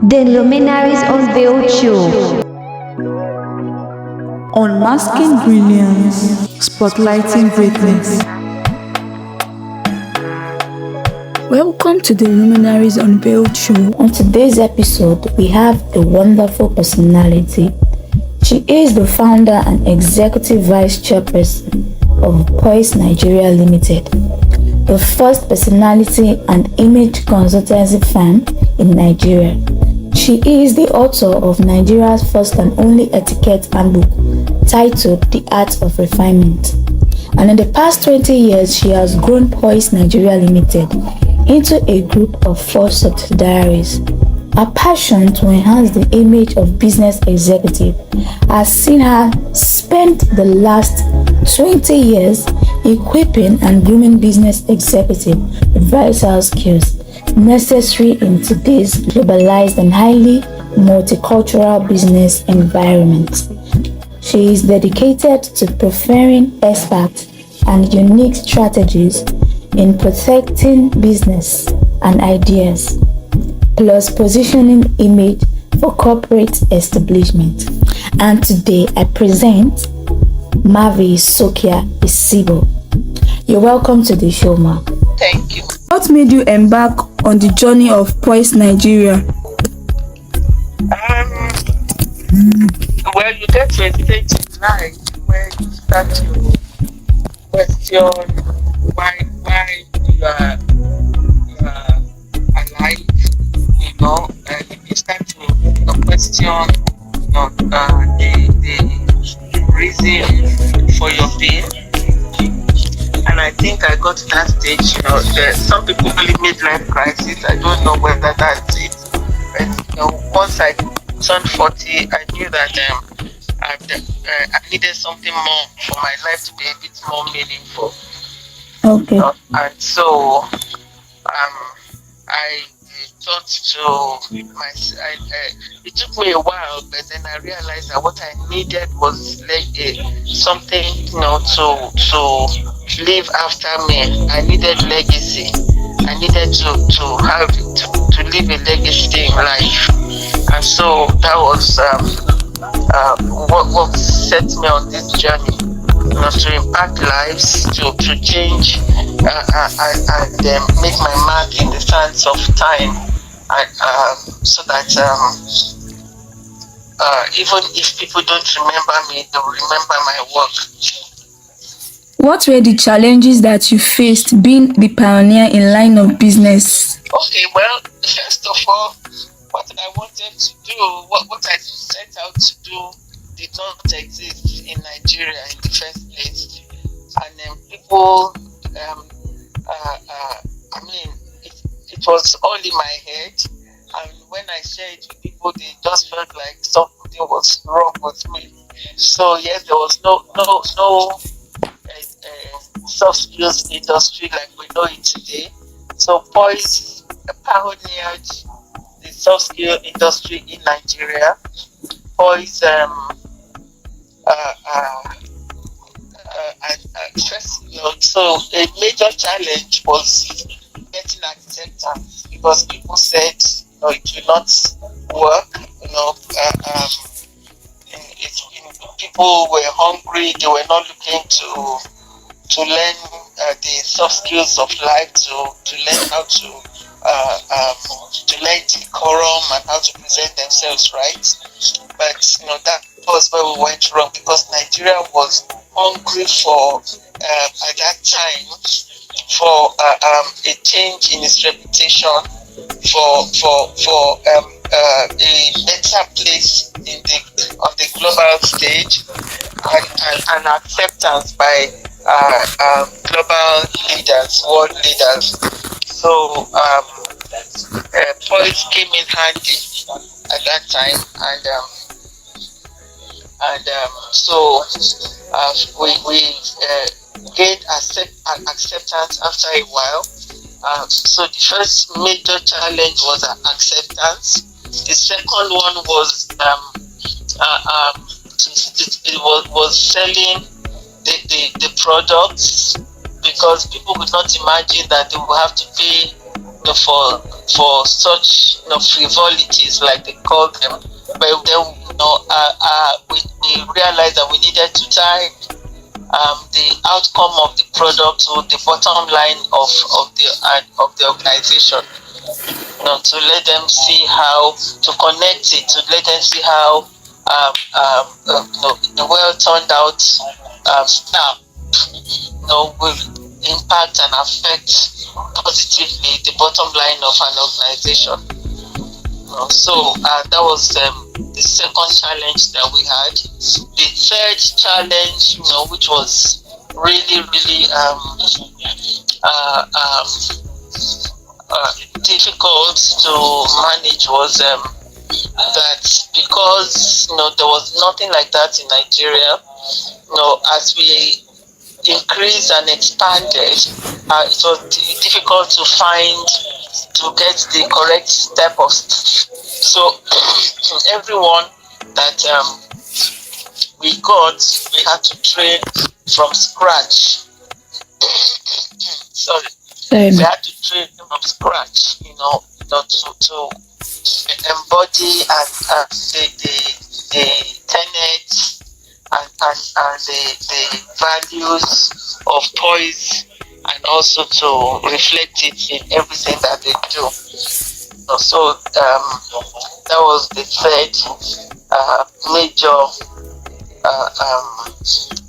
The Luminaries Unveiled Show. Unmasking brilliance, spotlighting greatness. Welcome to the Luminaries Unveiled Show. On today's episode, we have a wonderful personality. She is the founder and executive vice chairperson of Poise Nigeria Limited, the first personality and image consultancy firm in Nigeria. She is the author of Nigeria's first and only etiquette handbook titled The Art of Refinement. And in the past 20 years, she has grown Poise Nigeria Limited into a group of 4 subsidiaries. Her passion to enhance the image of business executive has seen her spend the last 20 years equipping and grooming business executives with vital skills necessary in today's globalized and highly multicultural business environment. She is dedicated to preferring experts and unique strategies in protecting business and ideas, plus positioning image for corporate establishment. And today I present Mavi Sokia Isibor. You're welcome to the show, Ma. Thank you. What made you embark on the journey of Poise Nigeria? Well, you get to a stage in life where you start to question why you are alive, and you start to question the reason for your being. And I think I got to that stage, some people call it midlife crisis. I don't know whether that's it. But, once I turned 40, I knew that I needed something more for my life to be a bit more meaningful. Okay. And so I thought to myself, it took me a while, but then I realized that what I needed was something, to live after me. I needed legacy. I needed to leave a legacy in life. And so that was what set me on this journey, to impact lives, to change and make my mark in the sands of time, so that even if people don't remember me, they'll remember my work. What were the challenges that you faced being the pioneer in line of business? Okay, well, first of all, what I wanted to do, what I set out to do, did not exist in Nigeria in the first place. And then people, it was all in my head. And when I shared it with people, they just felt like something was wrong with me. So yes, there was no soft skills industry like we know it today. So Poise pioneered the soft skill industry in Nigeria. Poise so a major challenge was getting acceptance, because people said it will not work. People were hungry. They were not looking to learn the soft skills of life, to learn how to learn decorum and how to present themselves right. But that was where we went wrong, because Nigeria was hungry for at that time for a change in its reputation, for a better place on the global stage, and acceptance by global leaders, world leaders. So Poise came in handy at that time, and so we gained acceptance after a while. So the first major challenge was acceptance. The second one was it was selling the products, because people could not imagine that they would have to pay for for such frivolities, like they call them. But then we realized that we needed to tie the outcome of the product to the bottom line of the organization. To let them see how to connect it, to let them see how the well turned out staff will impact and affect positively the bottom line of an organization. So that was the second challenge that we had. The third challenge, which was really, really difficult to manage, was that because there was nothing like that in Nigeria. As we increased and expanded, it was difficult to get the correct step of. So everyone that we had to train from scratch. We had to train from scratch, to embody and the tenets and the values of Poise, and also to reflect it in everything that they do. So that was the third major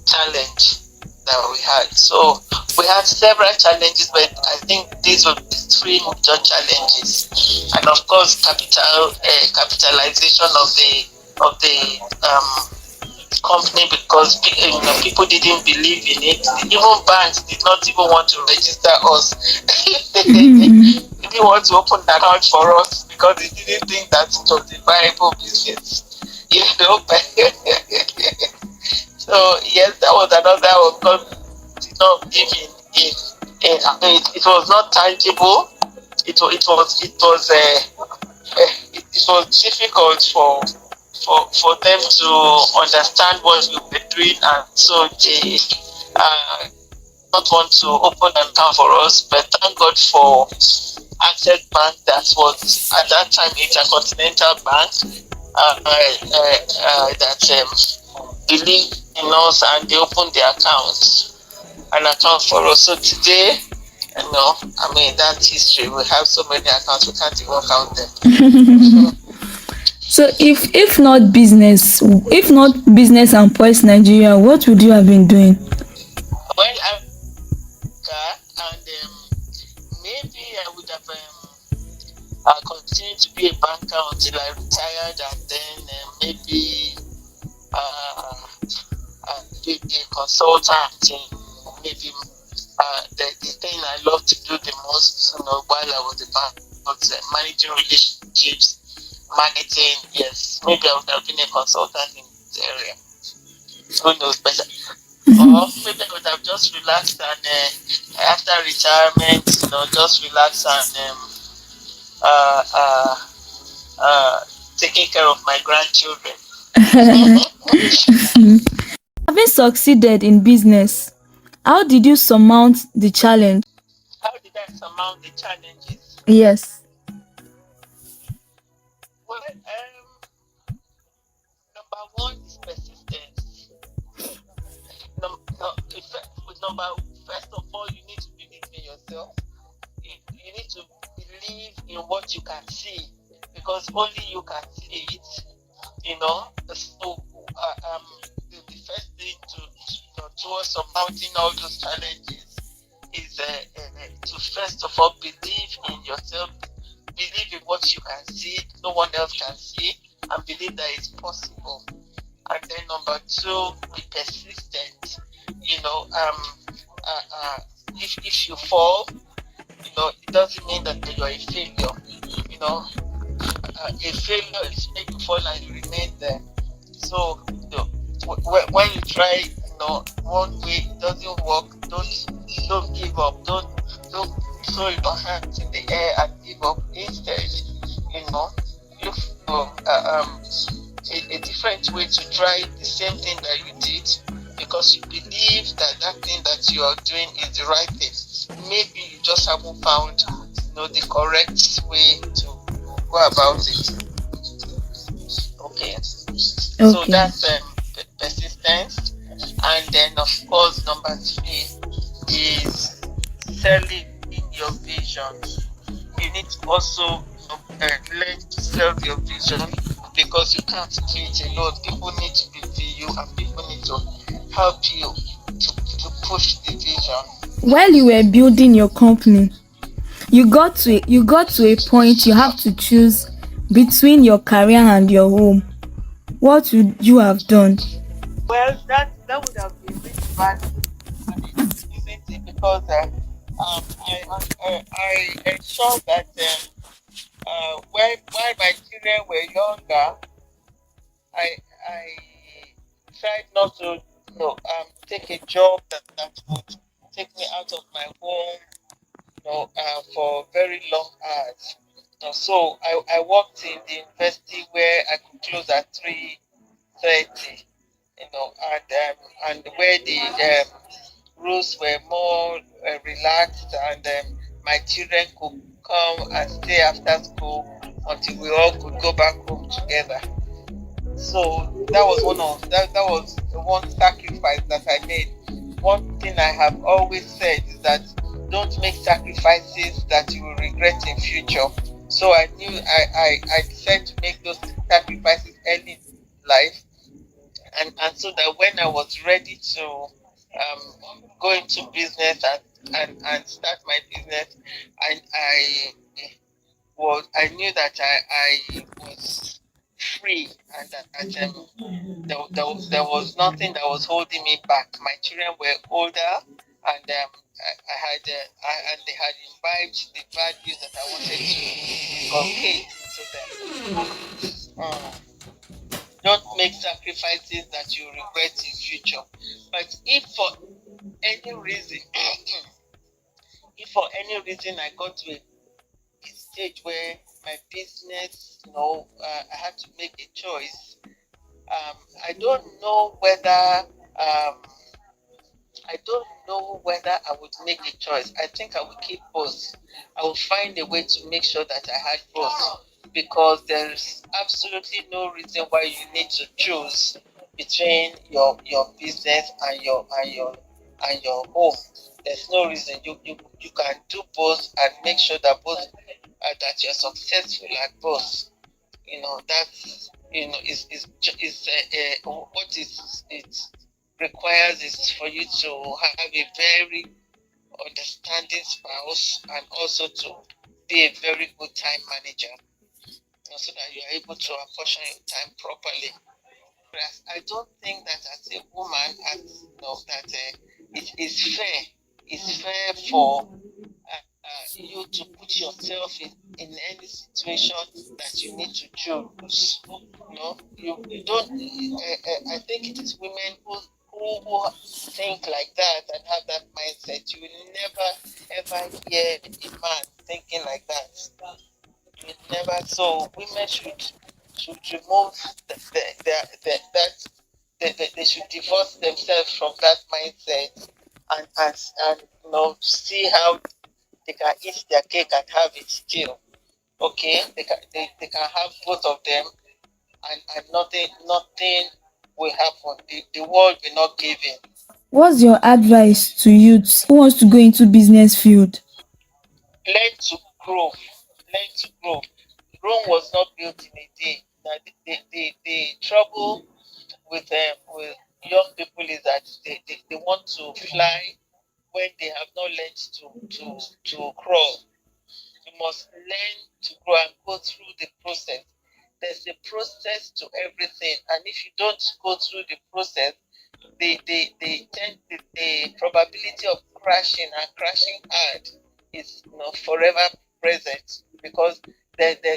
challenge that we had. So we had several challenges, but I think these were the three major challenges. And of course, capitalization of the company, because people didn't believe in it. Even banks did not even want to register us. They didn't want to open an account for us because they didn't think that it was a viable business. So yes, that was another one, because did not give in. It was not tangible. It was difficult for them to understand what we were doing, and so they not want to open an account for us. But thank God for Access Bank, that was at that time Intercontinental Bank, that believed in us, and they opened their an account for us. So today, that history, we have so many accounts, we can't even count them. So if not business and Poise Nigeria, what would you have been doing? Well, and maybe I would have continued to be a banker until I retired, and then maybe be a consultant in maybe the thing I love to do the most, while I was a banker, was managing relationships, marketing. Yes, maybe I would have been a consultant in this area. Who knows better? Or maybe I would have just relaxed and after retirement, just relax and taking care of my grandchildren. Having succeeded in business, how did you surmount the challenge? How did I surmount the challenges? Yes. Well, number one is persistence. First of all, you need to believe in yourself. You need to believe in what you can see, because only you can see it. So the first thing towards surmounting all those challenges is to first of all believe in yourself, believe in what you can see, no one else can see, and believe that it's possible. And then number two, be persistent. If you fall, it doesn't mean that you're a failure. A failure is make you fall and you remain there. So when you try, one way it doesn't work, don't give up. Don't throw your hands in the air and give up. Instead, look for a different way to try the same thing that you did, because you believe that thing that you are doing is the right thing. Maybe you just haven't found the correct way to go about it. Okay. So that's persistence. And then, of course, number 3 is selling your vision. You need to also learn to sell your vision, because you can't do it alone. People need to be with you, and people need to help you to push the vision. While you were building your company, you got to a point you have to choose between your career and your home. What would you have done? Well, that would have been really bad, isn't it? Because I ensure that while my children were younger, I tried not to take a job that would take me out of my home, for very long hours. So I worked in the university where I could close at 3:30, and where the rules were more relaxed, and my children could come and stay after school until we all could go back home together. So that was one sacrifice that I made. One thing I have always said is that don't make sacrifices that you will regret in future. So I knew I decided to make those sacrifices early in life, and so that when I was ready to go into business and start my business, I knew that I was free, and that there was nothing that was holding me back. My children were older, and and they had imbibed the values that I wanted to inculcate into them. Don't make sacrifices that you regret in future. But if for any reason, I got to a stage where my business, I had to make a choice. I don't know whether I would make a choice. I think I would keep both. I will find a way to make sure that I had both, because there's absolutely no reason why you need to choose between your business and your home. There's no reason. You can do both and make sure that that you're successful at both. That's what it requires is for you to have a very understanding spouse, and also to be a very good time manager, so that you are able to apportion your time properly. I don't think that as a woman, that it is fair. It's fair for you to put yourself in any situation that you need to choose. You don't. I think it is women who think like that and have that mindset. You will never ever hear a man thinking like that. You will never. So women should remove they should divorce themselves from that mindset, and see how they can eat their cake and have it still. Okay, they can have both of them, and nothing will happen. The world will not give in. What's your advice to youths who wants to go into business field? Learn to grow. Learn to grow. Rome was not built in a day. Now, the trouble with young people is that they want to fly when they have not learned to crawl. You must learn to grow and go through the process. There's a process to everything, and if you don't go through the process, the probability of crashing and crashing hard is forever present, because there's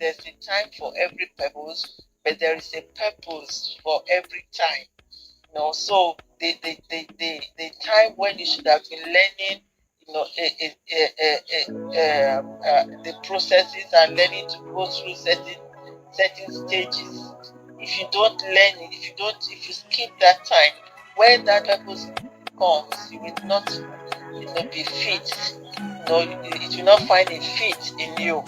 a time for every purpose, but there is a purpose for every time. So the time when you should have been learning, the processes and learning to go through certain stages. If you don't learn it, if you skip that time, when that purpose comes, you will not be fit. it will not find a fit in you.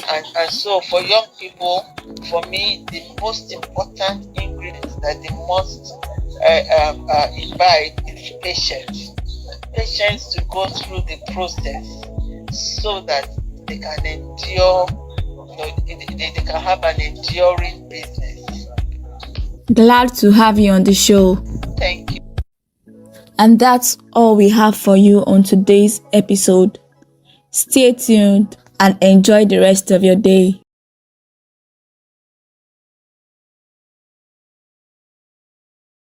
And so for young people, for me, the most important ingredient that they must imbibe is patience. Patience to go through the process so that they can endure, they can have an enduring business. Glad to have you on the show. Thank you. And that's all we have for you on today's episode. Stay tuned and enjoy the rest of your day.